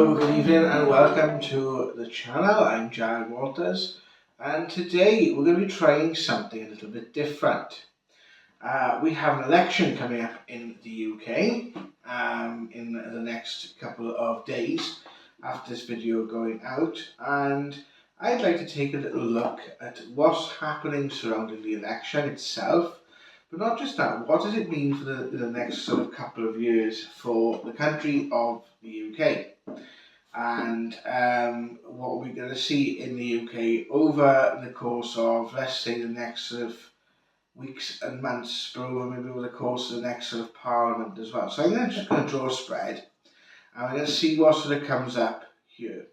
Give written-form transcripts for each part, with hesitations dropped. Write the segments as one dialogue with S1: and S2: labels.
S1: Hello, good evening and welcome to the channel. I'm Jared Walters and today we're going to be trying something a little bit different. We have an election coming up in the UK in the next couple of days after this video going out, and I'd like to take a little look at what's happening surrounding the election itself, but not just that, what does it mean for the next sort of couple of years for the country of the UK, and what we're going to see in the UK over the course of, let's say, the next sort of weeks and months, but maybe over the course of the next sort of Parliament as well. So I'm just going to draw a spread and we're going to see what sort of comes up here.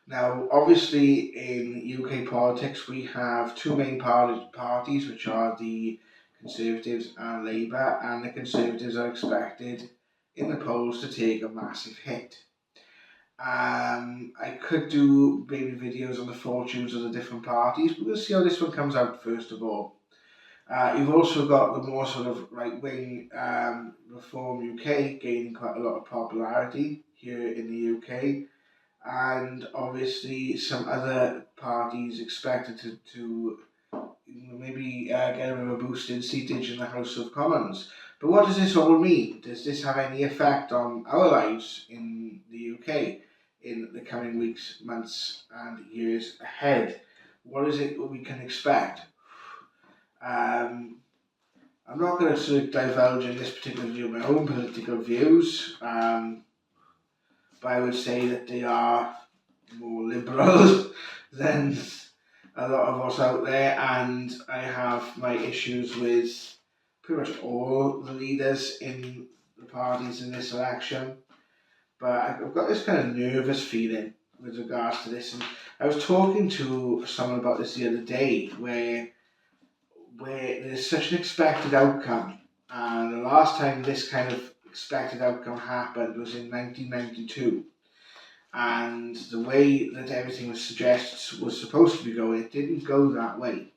S1: Now, obviously, in UK politics, we have two main parties, which are the Conservatives and Labour, and the Conservatives are expected in the polls to take a massive hit. I could do maybe videos on the fortunes of the different parties, but we'll see how this one comes out first of all. You've also got the more sort of right-wing Reform UK gaining quite a lot of popularity here in the UK, and obviously some other parties expected to maybe get a bit of a boost in seatage in the House of Commons. But what does this all mean? Does this have any effect on our lives in the UK in the coming weeks, months and years ahead? What is it we can expect? I'm not going to sort of divulge in this particular video my own political views, but I would say that they are more liberal than a lot of us out there, and I have my issues with pretty much all the leaders in the parties in this election. But I've got this kind of nervous feeling with regards to this, and I was talking to someone about this the other day, where there's such an expected outcome, and the last time this kind of expected outcome happened was in 1992, and the way that everything was suggested was supposed to be going, it didn't go that way,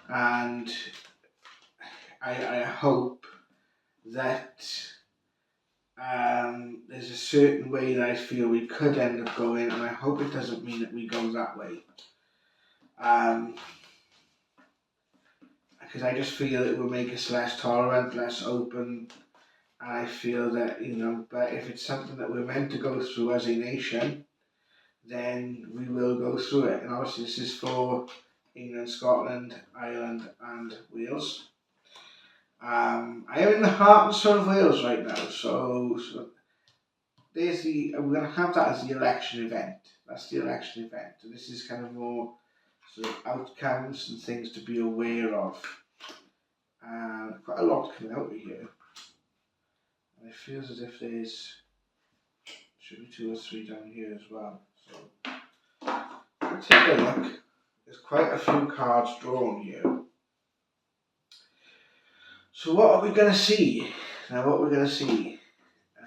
S1: and I hope that there's a certain way that I feel we could end up going, and I hope it doesn't mean that we go that way. Because I just feel it will make us less tolerant, less open, and I feel that, but if it's something that we're meant to go through as a nation, then we will go through it. And obviously this is for England, Scotland, Ireland and Wales. I am in the heart and soul of Wales right now, so there's we're going to have that as the election event. That's the election event, and this is kind of more sort of outcomes and things to be aware of. Quite a lot coming out of here. And it feels as if should be 2 or 3 down here as well. So let's take a look. There's quite a few cards drawn here. So what are we going to see?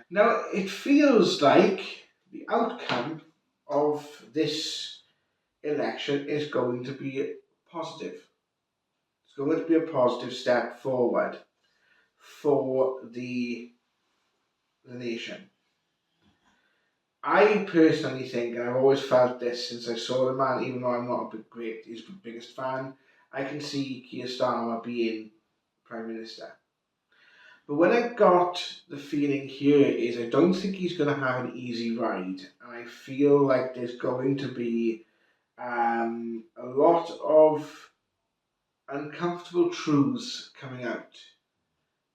S1: Now it feels like the outcome of this election is going to be positive. It's going to be a positive step forward for the nation. I personally think, and I've always felt this since I saw the man, even though I'm not his biggest fan, I can see Keir Starmer being Prime Minister. But what I got the feeling here is I don't think he's going to have an easy ride, and I feel like there's going to be a lot of uncomfortable truths coming out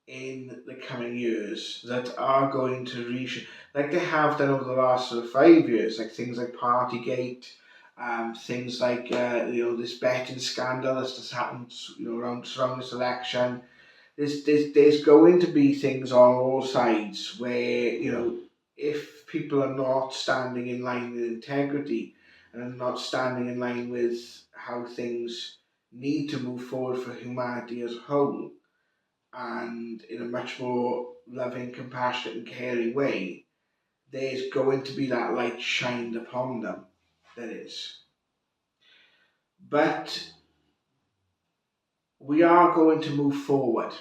S1: in the coming years that are going to reach, like they have done over the last sort of 5 years, like things like Partygate, things like this betting scandal that's just happened around this election. There's going to be things on all sides where if people are not standing in line with integrity and are not standing in line with how things need to move forward for humanity as a whole, and in a much more loving, compassionate and caring way, there's going to be that light shined upon them. There is. But we are going to move forward.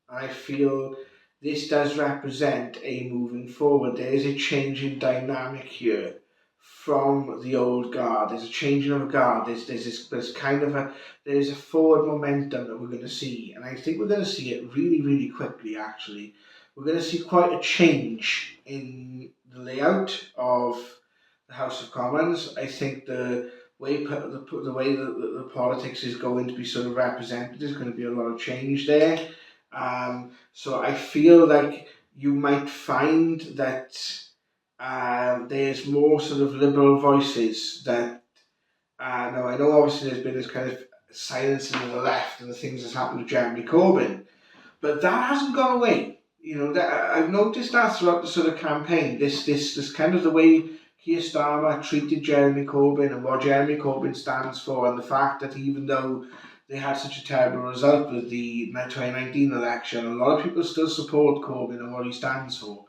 S1: I feel this does represent a moving forward. There is a change in dynamic here from the old guard. There's a changing of guard. There's a forward momentum that we're going to see, and I think we're going to see it really, really quickly. Actually, we're going to see quite a change in the layout of the House of Commons. I think the way the politics is going to be sort of represented, there's going to be a lot of change there. So I feel like you might find that there's more sort of liberal voices that, now I know obviously there's been this kind of silencing of the left and the things that's happened to Jeremy Corbyn, but that hasn't gone away. You know, that I've noticed that throughout the sort of campaign, this kind of the way Keir Starmer treated Jeremy Corbyn and what Jeremy Corbyn stands for, and the fact that even though they had such a terrible result with the 2019 election, a lot of people still support Corbyn and what he stands for.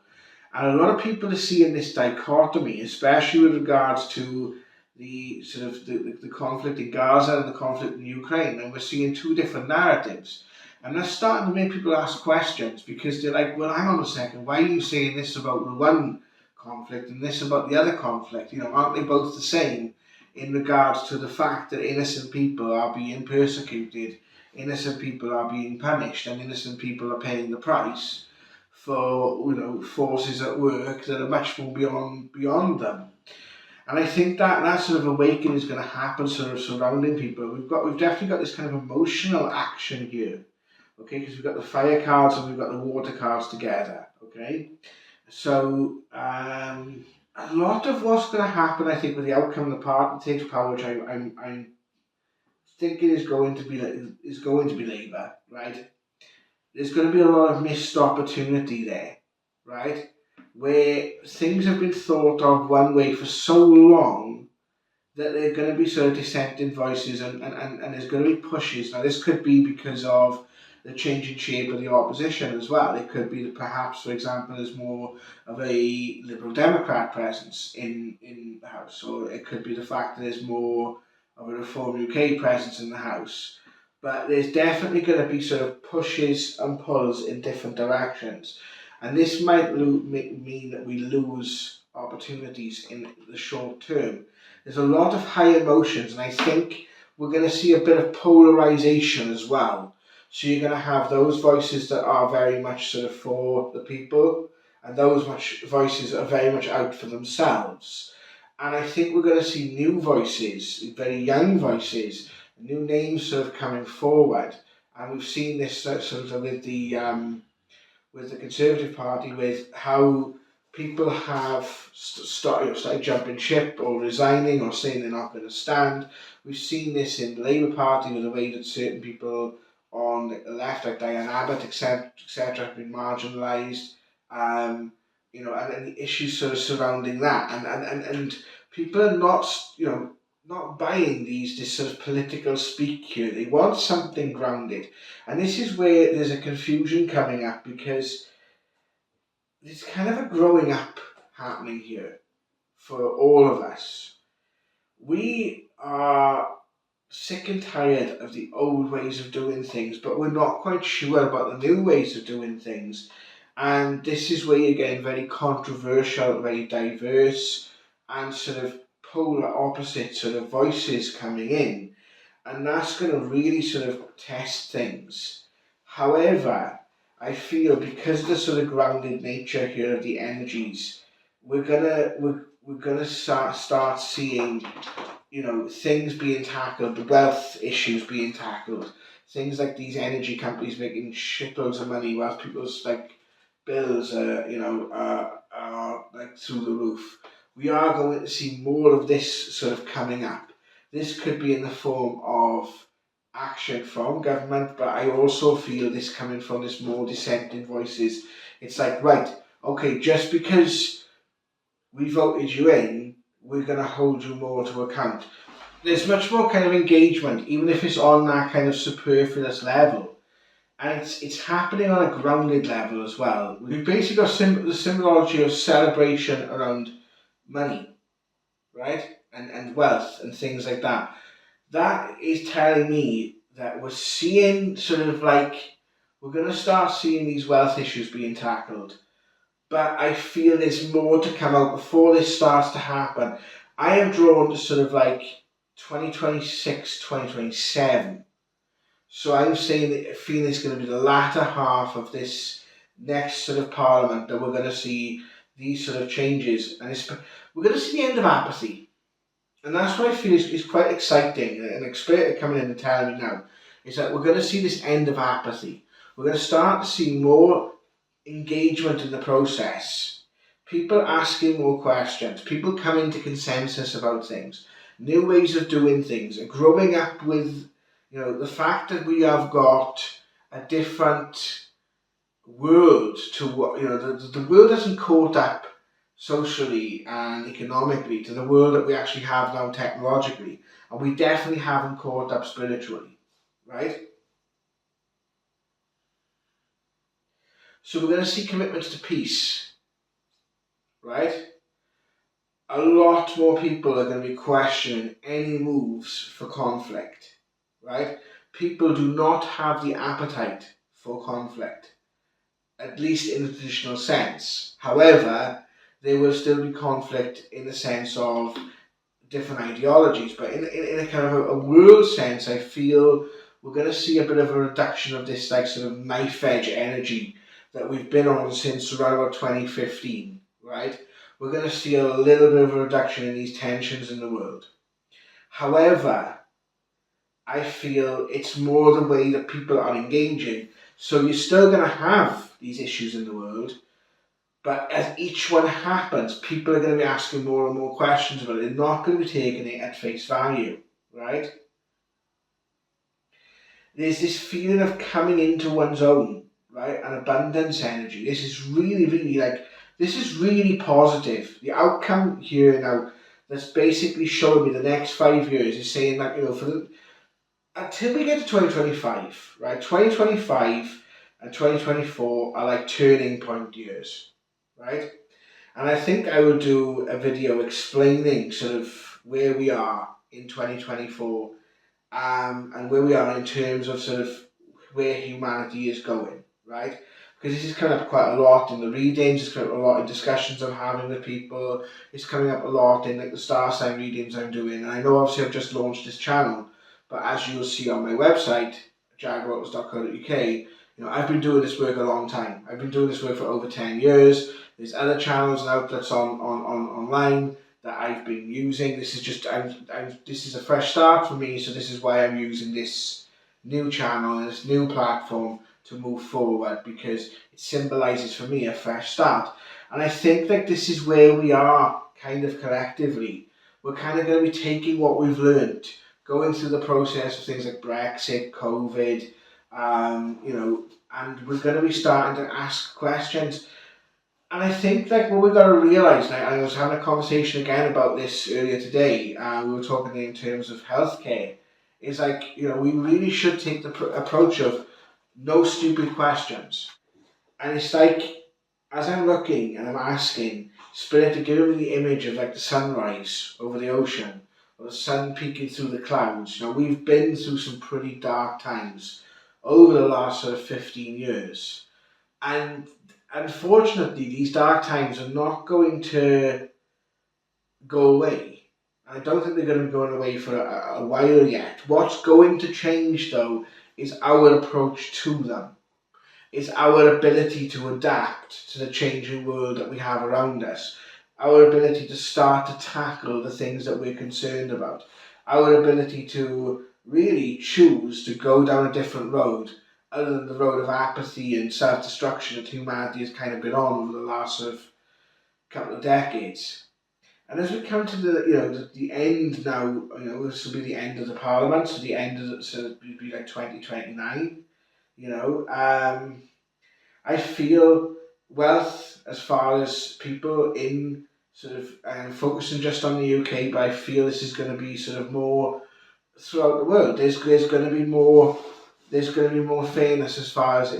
S1: And a lot of people are seeing this dichotomy, especially with regards to the sort of the conflict in Gaza and the conflict in Ukraine, and we're seeing two different narratives. And that's starting to make people ask questions, because they're like, well, hang on a second, why are you saying this about the one conflict and this about the other conflict? You know, aren't they both the same in regards to the fact that innocent people are being persecuted, innocent people are being punished, and innocent people are paying the price for, you know, forces at work that are much more beyond them. And I think that sort of awakening is going to happen sort of surrounding people. We've definitely got this kind of emotional action here, okay, because we've got the fire cards and we've got the water cards together, okay. So a lot of what's going to happen, I think, with the outcome of the party takes power, which I'm thinking is going to be Labour, right? There's going to be a lot of missed opportunity there, right? Where things have been thought of one way for so long that they're going to be sort of dissenting voices, and there's going to be pushes. Now, this could be because of the changing shape of the opposition as well. It could be that perhaps, for example, there's more of a Liberal Democrat presence in the House, or it could be the fact that there's more of a Reform UK presence in the House. But there's definitely going to be sort of pushes and pulls in different directions. And this might mean that we lose opportunities in the short term. There's a lot of high emotions, and I think we're going to see a bit of polarization as well. So you're going to have those voices that are very much sort of for the people, and those voices that are very much out for themselves. And I think we're going to see new voices, very young voices, new names sort of coming forward. And we've seen this sort of with the Conservative Party, with how people have started jumping ship or resigning or saying they're not going to stand. We've seen this in the Labour Party with the way that certain people on the left, like Diane Abbott, etc., have been marginalised. You know, and the issues sort of surrounding that, and people are not, you know, not buying this sort of political speak here. They want something grounded. And this is where there's a confusion coming up, because there's kind of a growing up happening here for all of us. We are sick and tired of the old ways of doing things, but we're not quite sure about the new ways of doing things. And this is where you're getting very controversial, very diverse, and sort of polar opposite sort of voices coming in, and that's going to really sort of test things. However, I feel because of the sort of grounded nature here of the energies, we're gonna start seeing, you know, things being tackled, the wealth issues being tackled, things like these energy companies making shitloads of money while people's like bills are like through the roof. We are going to see more of this sort of coming up. This could be in the form of action from government, but I also feel this coming from this more dissenting voices. It's like, right, okay, just because we voted you in, we're going to hold you more to account. There's much more kind of engagement, even if it's on that kind of superfluous level. And it's happening on a grounded level as well. We've basically got the symbology of celebration around money, right? And wealth and things like that. That is telling me that we're seeing sort of like, we're going to start seeing these wealth issues being tackled. But I feel there's more to come out before this starts to happen. I am drawn to sort of like 2026, 2027. So I'm saying that I feel it's going to be the latter half of this next sort of parliament that we're going to see these sort of changes. And we're going to see the end of apathy. And that's what I feel is quite exciting. An expert coming in and telling me now is that we're going to see this end of apathy. We're going to start to see more engagement in the process, people asking more questions, people coming to consensus about things, new ways of doing things, and growing up with, the fact that we have got a different world to what, the world hasn't caught up socially and economically to the world that we actually have now technologically, and we definitely haven't caught up spiritually, right? So we're going to see commitments to peace, right? A lot more people are going to be questioning any moves for conflict, right? People do not have the appetite for conflict, at least in the traditional sense. However, there will still be conflict in the sense of different ideologies, but in a kind of a world sense, I feel we're going to see a bit of a reduction of this like sort of knife edge energy that we've been on since around about 2015, right? We're going to see a little bit of a reduction in these tensions in the world. However, I feel it's more the way that people are engaging. So you're still going to have these issues in the world, but as each one happens, people are going to be asking more and more questions about it. They're not going to be taking it at face value, right? There's this feeling of coming into one's own, right? An abundance energy. This is really, really this is really positive. The outcome here now that's basically showing me the next 5 years is saying that, until we get to 2025, right? 2025 and 2024 are like turning point years, right? And I think I will do a video explaining sort of where we are in 2024 and where we are in terms of sort of where humanity is going, right? Because this is coming up quite a lot in the readings, it's coming up a lot in discussions I'm having with people, it's coming up a lot in like the star sign readings I'm doing, and I know obviously I've just launched this channel, but as you'll see on my website, jaguarautos.co.uk, I've been doing this work a long time. I've been doing this work for over 10 years. There's other channels and outlets online that I've been using. This is just this is a fresh start for me, so this is why I'm using this new channel and this new platform to move forward, because it symbolises for me a fresh start. And I think that this is where we are kind of collectively. We're kind of going to be taking what we've learned, going through the process of things like Brexit, COVID, and we're going to be starting to ask questions. And I think like what we've got to realise, and I was having a conversation again about this earlier today, we were talking in terms of healthcare, is like, we really should take the approach of no stupid questions. And it's like, as I'm looking and I'm asking Spirit to give me the image of like the sunrise over the ocean, or the sun peeking through the clouds. We've been through some pretty dark times over the last sort of 15 years. And unfortunately, these dark times are not going to go away. I don't think they're going to be going away for a while yet. What's going to change, though, is our approach to them. It's our ability to adapt to the changing world that we have around us. Our ability to start to tackle the things that we're concerned about. Our ability to really choose to go down a different road, other than the road of apathy and self-destruction that humanity has kind of been on over the last sort of couple of decades. And as we come to the end now, this will be the end of the Parliament, so the end of it, so it would be like 2029. I feel wealth as far as people in sort of focusing just on the UK, but I feel this is going to be sort of more throughout the world. There's going to be more. There's going to be more fairness as far as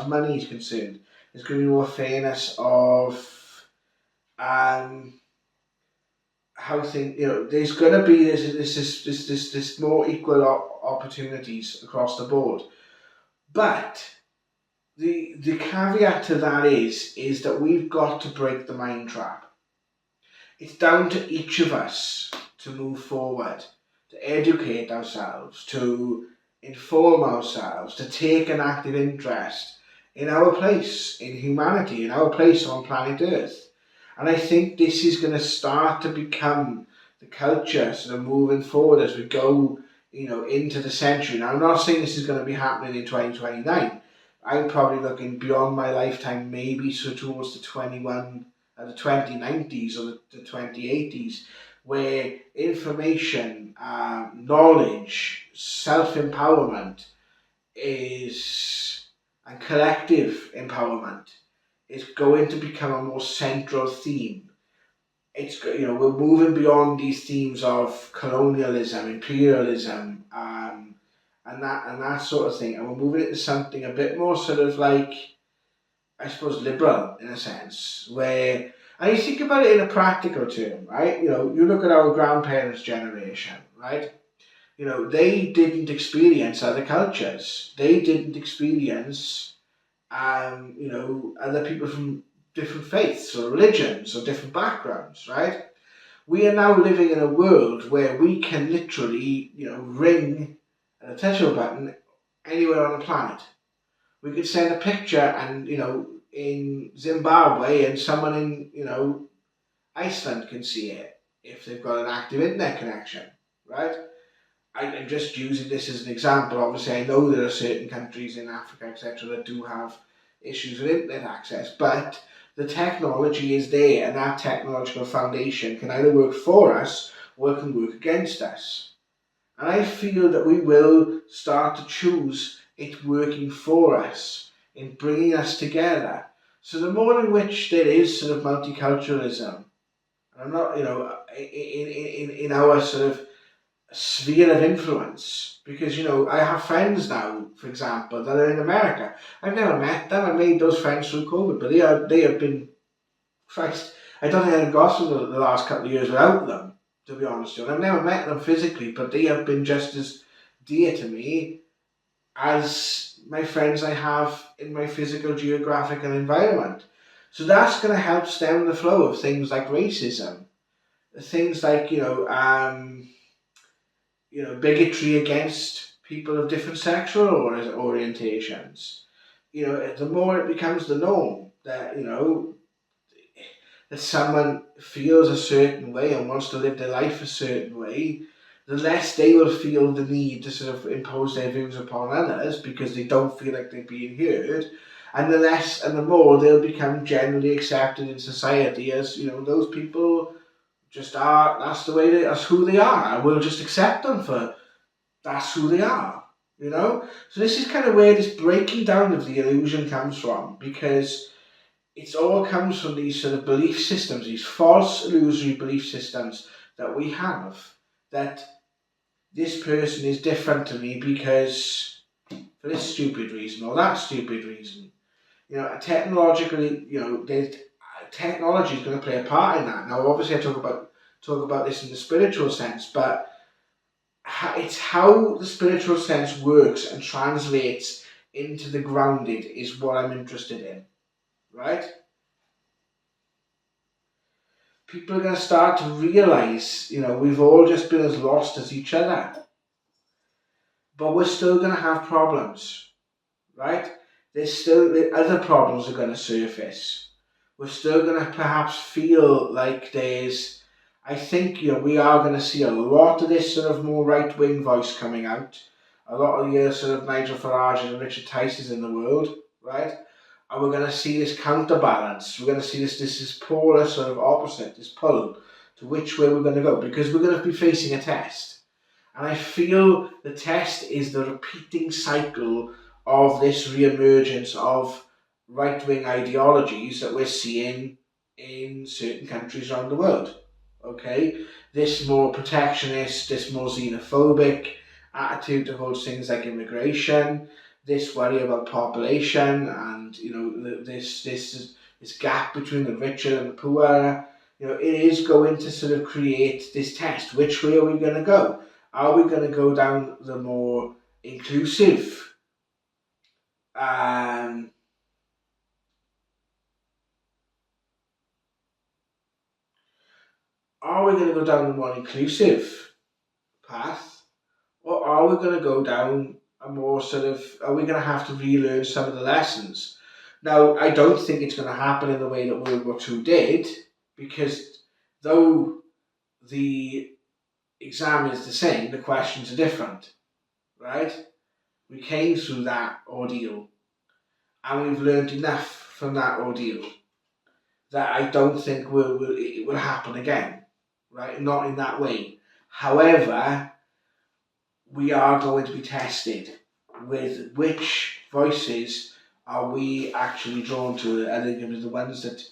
S1: money is concerned. There's going to be more fairness of how things. There's going to be this more equal opportunities across the board. But the caveat to that is that we've got to break the mind trap. It's down to each of us to move forward, to educate ourselves, to inform ourselves, to take an active interest in our place in humanity, in our place on planet Earth. And I think this is going to start to become the culture sort of moving forward as we go, into the century. Now, I'm not saying this is going to be happening in 2029. I'm probably looking beyond my lifetime, maybe so towards the 2090s or the 2080s, where information, knowledge, self-empowerment and collective empowerment is going to become a more central theme. We're moving beyond these themes of colonialism, imperialism, and that sort of thing, and we're moving into something a bit more sort of like, I suppose, liberal in a sense, where, and you think about it in a practical term, right? You look at our grandparents' generation, right? They didn't experience other cultures. They didn't experience, other people from different faiths or religions or different backgrounds, right? We are now living in a world where we can literally, ring at a touch of a button anywhere on the planet. We could send a picture and, in Zimbabwe, and someone in, Iceland can see it if they've got an active internet connection, right? I'm just using this as an example. Obviously, I know there are certain countries in Africa, etc., that do have issues with internet access, but the technology is there, and that technological foundation can either work for us or it can work against us. And I feel that we will start to choose it working for us in bringing us together. So the more in which there is sort of multiculturalism, and I'm not, in our sort of sphere of influence, because I have friends now, for example, that are in America. I've never met them. I made those friends through COVID, but they have been, Christ, I don't think I've got through the last couple of years without them, to be honest with you. I've never met them physically, but they have been just as dear to me as my friends I have in my physical geographical environment. So that's going to help stem the flow of things like racism, things like bigotry against people of different sexual orientations. The more it becomes the norm that that someone feels a certain way and wants to live their life a certain way, the less they will feel the need to sort of impose their views upon others because they don't feel like they're being heard, and the more they'll become generally accepted in society as those people just are. That's who they are, and we'll just accept them for that's who they are. So this is kind of where this breaking down of the illusion comes from, because it all comes from these sort of belief systems, these false illusory belief systems that we have, that this person is different to me because for this stupid reason or that stupid reason. Technologically, technology is going to play a part in that. Now, obviously, I talk about this in the spiritual sense, but it's how the spiritual sense works and translates into the grounded is what I'm interested in, right? People are going to start to realise, we've all just been as lost as each other, but we're still going to have problems, right? The other problems are going to surface. We're still going to perhaps feel like I think, we are going to see a lot of this sort of more right-wing voice coming out. A lot of the sort of Nigel Farage and Richard Tice's in the world, right? And we're going to see this counterbalance. We're going to see this polar sort of opposite, this pull to which way we're going to go, because we're going to be facing a test. And I feel the test is the repeating cycle of this re-emergence of right-wing ideologies that we're seeing in certain countries around the world. Okay? This more protectionist, this more xenophobic attitude towards things like immigration, this worry about population, and this gap between the richer and the poor. It is going to sort of create this test. Which way are we going to go? Are we going to go down the more inclusive are we going to go down the more inclusive path, or are we going to go down a more are we going to have to relearn some of the lessons? Now, I don't think it's going to happen in the way that World War II did, because though the exam is the same, the questions are different, right? We came through that ordeal, and we've learned enough from that ordeal that I don't think it will happen again, right? Not in that way. However, we are going to be tested with which voices are we actually drawn to. Are they going to be the ones that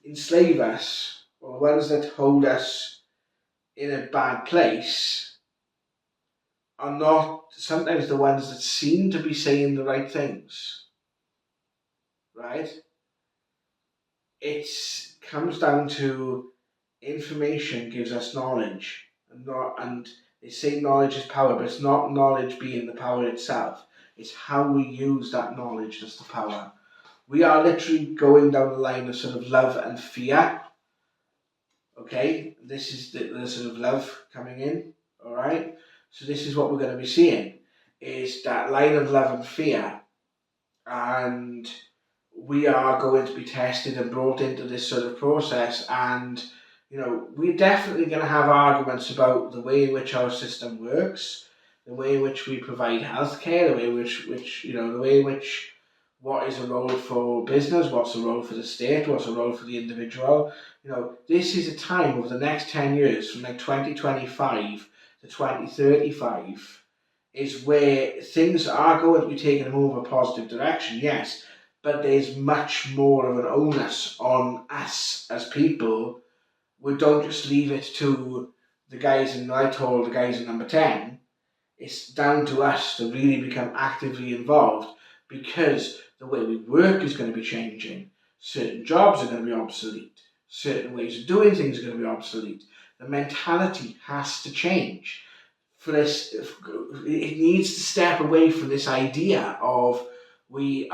S1: enslave us, or the ones that hold us in a bad place, are not sometimes the ones that seem to be saying the right things, right? It comes down to information gives us knowledge, and they say knowledge is power, but it's not knowledge being the power itself. It's how we use that knowledge that's the power. We are literally going down the line of sort of love and fear. Okay, this is the sort of love coming in. All right, so this is what we're going to be seeing, is that line of love and fear, and we are going to be tested and brought into this sort of process. And we're definitely going to have arguments about the way in which our system works, the way in which we provide healthcare, the way in which the way in which what is a role for business, what's a role for the state, what's a role for the individual. This is a time over the next 10 years, from like 2025 to 2035, is where things are going to be taking a more of a positive direction, yes, but there's much more of an onus on us as people. We don't just leave it to the guys in Whitehall, the guys in number 10. It's down to us to really become actively involved, because the way we work is going to be changing. Certain jobs are going to be obsolete. Certain ways of doing things are going to be obsolete. The mentality has to change. For this, it needs to step away from this idea of we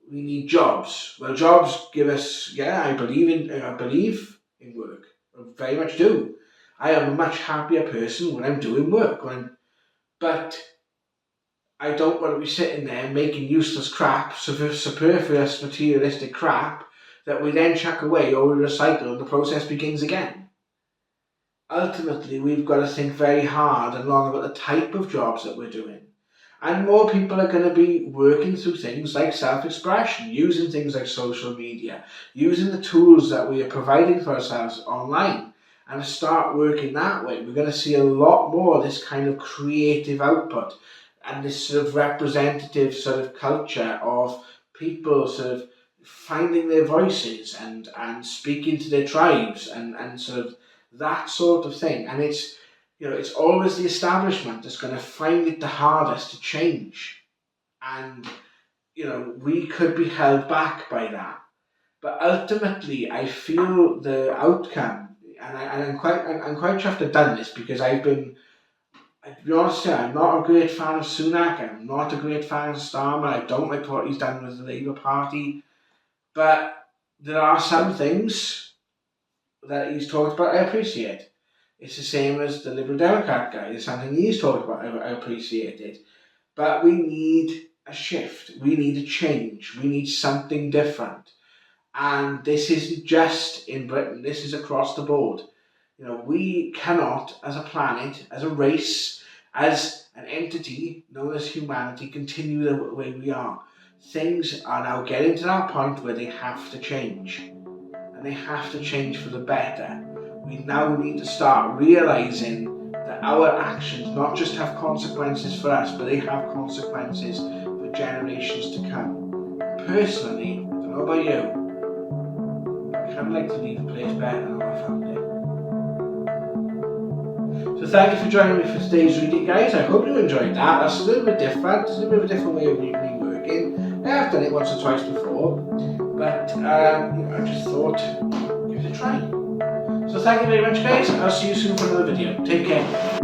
S1: need jobs. Well, jobs give us, I believe in work. I very much do. I am a much happier person when I'm doing work. But I don't want to be sitting there making useless crap, superfluous materialistic crap, that we then chuck away or we recycle and the process begins again. Ultimately, we've got to think very hard and long about the type of jobs that we're doing. And more people are going to be working through things like self-expression, using things like social media, using the tools that we are providing for ourselves online, and start working that way. We're going to see a lot more of this kind of creative output and this sort of representative sort of culture of people sort of finding their voices and speaking to their tribes and sort of that sort of thing. And it's always the establishment that's going to find it the hardest to change. And, we could be held back by that. But ultimately, I feel the outcome, and I'm quite chuffed I've done this, because to be honest, I'm not a great fan of Sunak. I'm not a great fan of Starmer. I don't like what he's done with the Labour Party. But there are some things that he's talked about I appreciate. It's the same as the Liberal Democrat guy. There's something he's talked about I appreciate it. But we need a shift. We need a change. We need something different. And this isn't just in Britain. This is across the board. We cannot, as a planet, as a race, as an entity known as humanity, continue the way we are. Things are now getting to that point where they have to change. And they have to change for the better. We now need to start realising that our actions not just have consequences for us, but they have consequences for generations to come. Personally, I don't know about you, I kind of like to leave the place better than I found it. So thank you for joining me for today's reading, guys. I hope you enjoyed that. That's a little bit different. It's a little bit of a different way of me working. I've done it once or twice before, but I just thought, give it a try. So thank you very much, guys. I'll see you soon for another video. Take care.